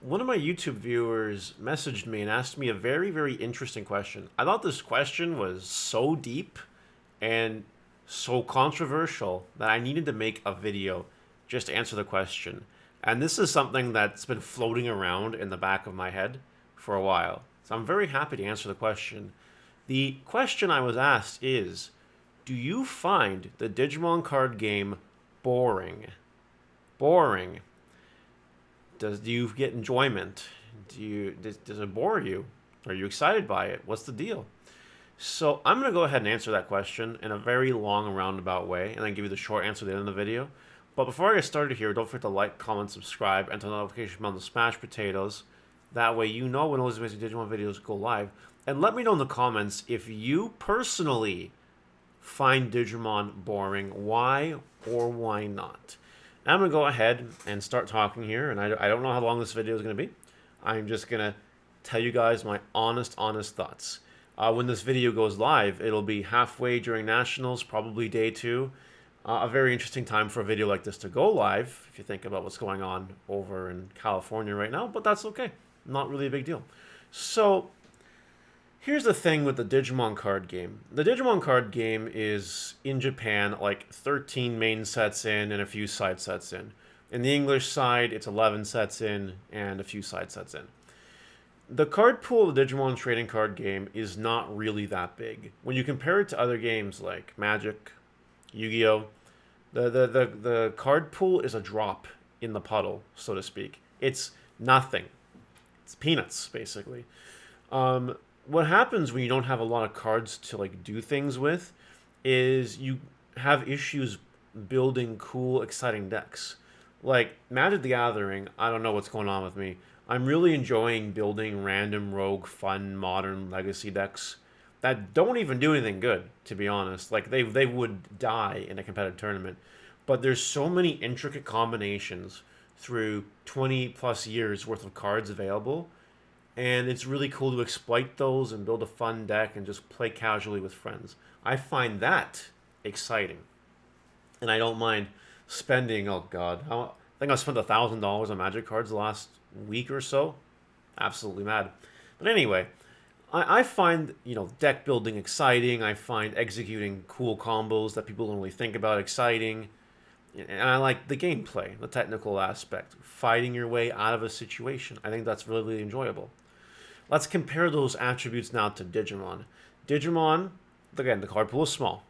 One of my YouTube viewers messaged me and asked me a very, very interesting question. I thought this question was so deep and so controversial that I needed to make a video just to answer the question. And this is something that's been floating around in the back of my head for a while. So I'm very happy to answer the question. The question I was asked is, do you find the Digimon card game boring? Boring. Do you get enjoyment? Does it bore you? Are you excited by it? What's the deal? So I'm gonna go ahead and answer that question in a very long roundabout way, and then give you the short answer at the end of the video. But before I get started here, don't forget to like, comment, subscribe, and turn the notification bell to smash potatoes. That way you know when all these amazing Digimon videos go live. And let me know in the comments if you personally find Digimon boring. Why or why not? Now I'm going to go ahead and start talking here, and I don't know how long this video is going to be. I'm just going to tell you guys my honest thoughts. When this video goes live, it'll be halfway during Nationals, probably day 2. A very interesting time for a video like this to go live, if you think about what's going on over in California right now, but that's okay. Not really a big deal. So, here's the thing with the Digimon card game. The Digimon card game is, in Japan, like 13 main sets in and a few side sets in. In the English side, it's 11 sets in and a few side sets in. The card pool of the Digimon trading card game is not really that big. When you compare it to other games like Magic, Yu-Gi-Oh, the card pool is a drop in the puddle, so to speak. It's nothing. It's peanuts, basically. What happens when you don't have a lot of cards to like do things with is you have issues building cool, exciting decks. Like Magic the Gathering, I don't know what's going on with me. I'm really enjoying building random rogue, fun, modern legacy decks that don't even do anything good, to be honest. Like they would die in a competitive tournament. But there's so many intricate combinations through 20 plus years worth of cards available, and it's really cool to exploit those and build a fun deck and just play casually with friends. I find that exciting, and I don't mind spending. Oh God, I think I spent $1,000 on Magic cards the last week or so. Absolutely mad. But anyway, I find deck building exciting. I find executing cool combos that people don't really think about exciting. And I like the gameplay, the technical aspect, fighting your way out of a situation. I think that's really, really enjoyable. Let's compare those attributes now to Digimon. Digimon, again, the card pool is small,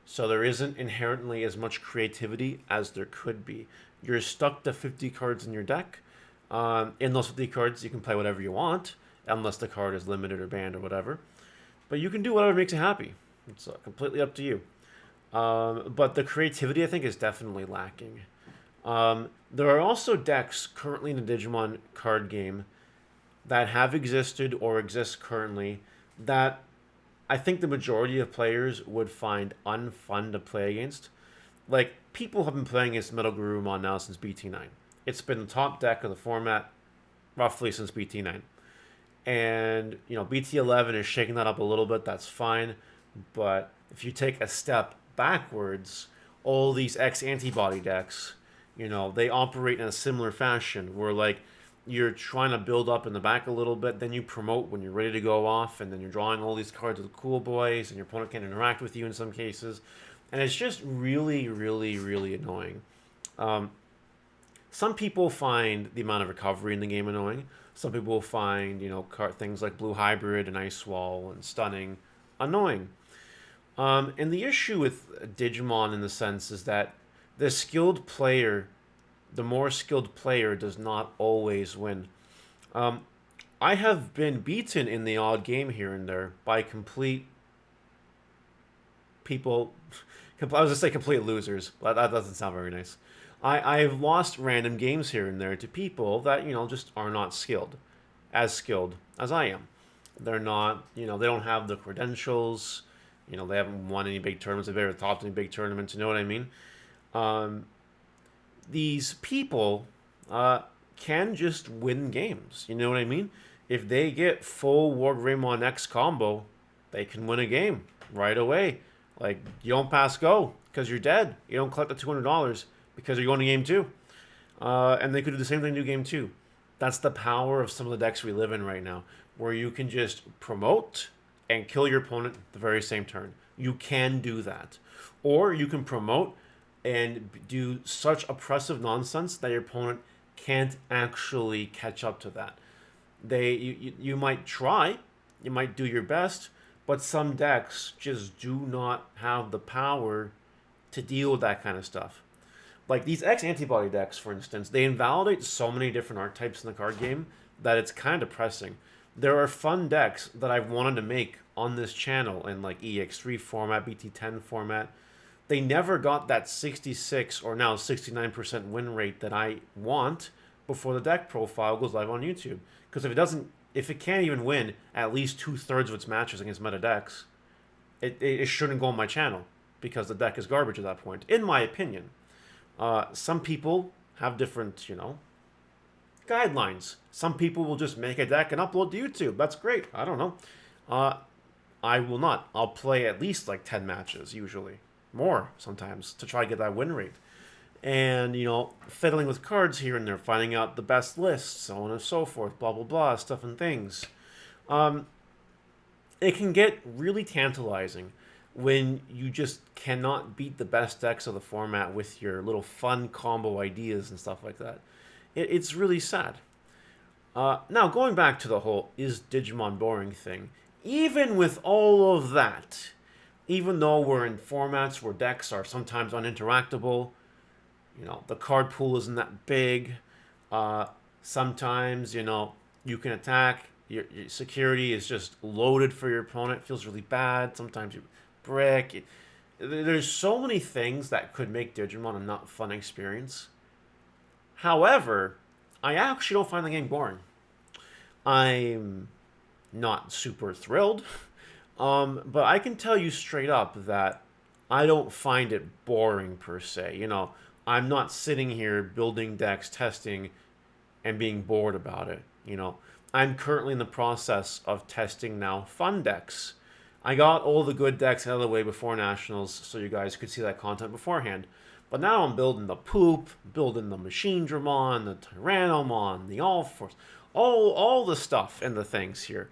so there isn't inherently as much creativity as there could be. You're stuck to 50 cards in your deck. In those 50 cards, you can play whatever you want, unless the card is limited or banned or whatever. But you can do whatever makes you happy. It's completely up to you. But the creativity, I think, is definitely lacking. There are also decks currently in the Digimon card game that have existed or exist currently that I think the majority of players would find unfun to play against. Like, people have been playing against Metal Garurumon now since BT9. It's been the top deck of the format roughly since BT9. And, BT11 is shaking that up a little bit. That's fine. But if you take a step backwards, all these X-antibody decks, they operate in a similar fashion where, like, you're trying to build up in the back a little bit, then you promote when you're ready to go off, and then you're drawing all these cards with cool boys, and your opponent can interact with you in some cases. And it's just really, really, really annoying. Some people find the amount of recovery in the game annoying. Some people find, things like Blue Hybrid and Ice Wall and Stunning annoying. And the issue with Digimon in the sense is that the skilled player, the more skilled player does not always win. I have been beaten in the odd game here and there by complete people. I was going to say complete losers, but that doesn't sound very nice. I've lost random games here and there to people that, just are not skilled as I am. They're not, they don't have the credentials. They haven't won any big tournaments. They've never topped any big tournaments. You know what I mean? These people can just win games. You know what I mean? If they get full War Greymon X combo, they can win a game right away. Like, you don't pass go because you're dead. You don't collect the $200 because you're going to game 2. And they could do the same thing to game 2. That's the power of some of the decks we live in right now, where you can just promote and kill your opponent the very same turn. You can do that. Or you can promote and do such oppressive nonsense that your opponent can't actually catch up to that. You might try, you might do your best, but some decks just do not have the power to deal with that kind of stuff. Like these X antibody decks, for instance, they invalidate so many different archetypes in the card game that it's kind of depressing. There are fun decks that I've wanted to make on this channel in like EX3 format, BT10 format. They never got that 66 or now 69% win rate that I want before the deck profile goes live on YouTube. Because if it can't even win at least 2/3 of its matches against meta decks, it shouldn't go on my channel because the deck is garbage at that point, in my opinion. Some people have different, guidelines. Some people will just make a deck and upload to YouTube. That's great. I don't know. I will not. I'll play at least like 10 matches, usually. More, sometimes, to try to get that win rate. And, fiddling with cards here and there, finding out the best lists, so on and so forth, blah, blah, blah, stuff and things. It can get really tantalizing when you just cannot beat the best decks of the format with your little fun combo ideas and stuff like that. It's really sad. Now, going back to the whole is Digimon boring thing, even with all of that, even though we're in formats where decks are sometimes uninteractable, the card pool isn't that big, sometimes, you can attack, your security is just loaded for your opponent, it feels really bad, sometimes you brick. There's so many things that could make Digimon a not fun experience. However, I actually don't find the game boring. I'm not super thrilled, but I can tell you straight up that I don't find it boring per se. I'm not sitting here building decks, testing, and being bored about it. I'm currently in the process of testing now fun decks. I got all the good decks out of the way before Nationals so you guys could see that content beforehand. But now I'm building the Poop, building the Machine Dramon, the Tyrannomon, the All-Force, all the stuff and the things here.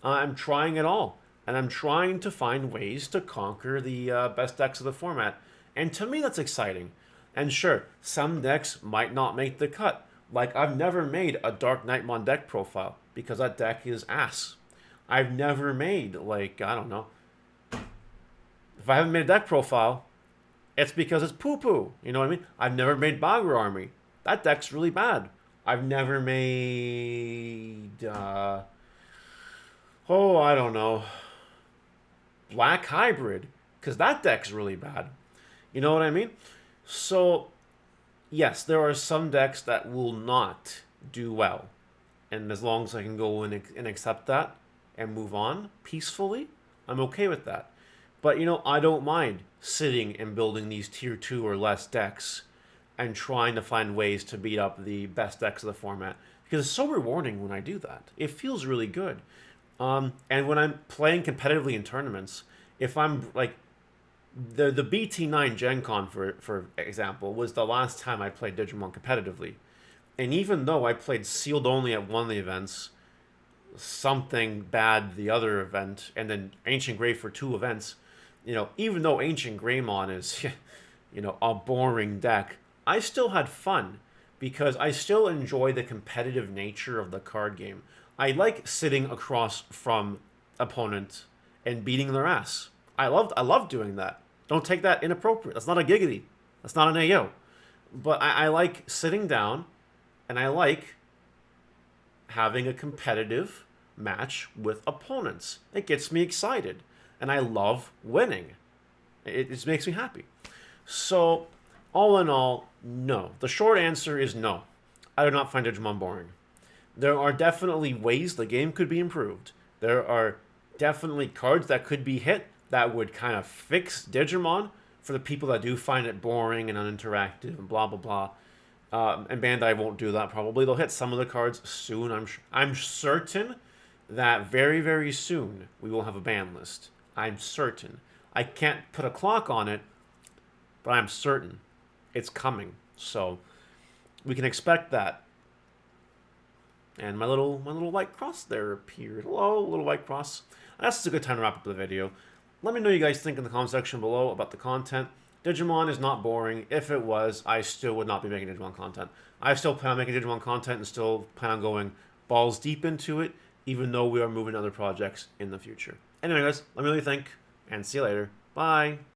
I'm trying it all. And I'm trying to find ways to conquer the best decks of the format. And to me, that's exciting. And sure, some decks might not make the cut. Like, I've never made a Dark Knightmon deck profile because that deck is ass. I've never made, like, I don't know. If I haven't made a deck profile, it's because it's poo-poo. You know what I mean? I've never made Bagger Army. That deck's really bad. I've never made, I don't know, Black Hybrid, because that deck's really bad. You know what I mean? So, yes, there are some decks that will not do well. And as long as I can go and accept that and move on peacefully, I'm okay with that. But, I don't mind sitting and building these tier 2 or less decks and trying to find ways to beat up the best decks of the format. Because it's so rewarding when I do that. It feels really good. And when I'm playing competitively in tournaments, if I'm like the BT9 Gen Con, for example, was the last time I played Digimon competitively. And even though I played sealed only at one of the events, something bad the other event, and then Ancient Grey for 2 events, even though Ancient Greymon is, a boring deck, I still had fun because I still enjoy the competitive nature of the card game. I like sitting across from opponent and beating their ass. I love doing that. Don't take that inappropriate. That's not a giggity. That's not an AO. But I like sitting down, and I like having a competitive match with opponents. It gets me excited, and I love winning. It just makes me happy. So, all in all, no. The short answer is no. I do not find Digimon boring. There are definitely ways the game could be improved. There are definitely cards that could be hit that would kind of fix Digimon for the people that do find it boring and uninteractive and blah, blah, blah. And Bandai won't do that probably. They'll hit some of the cards soon. I'm certain that very, very soon we will have a ban list. I'm certain. I can't put a clock on it, but I'm certain it's coming. So we can expect that. And my little white cross there appeared. Hello, little white cross. That's a good time to wrap up the video. Let me know what you guys think in the comment section below about the content. Digimon is not boring. If it was, I still would not be making Digimon content. I still plan on making Digimon content and still plan on going balls deep into it, even though we are moving to other projects in the future. Anyway, guys, let me know what you think, and see you later. Bye.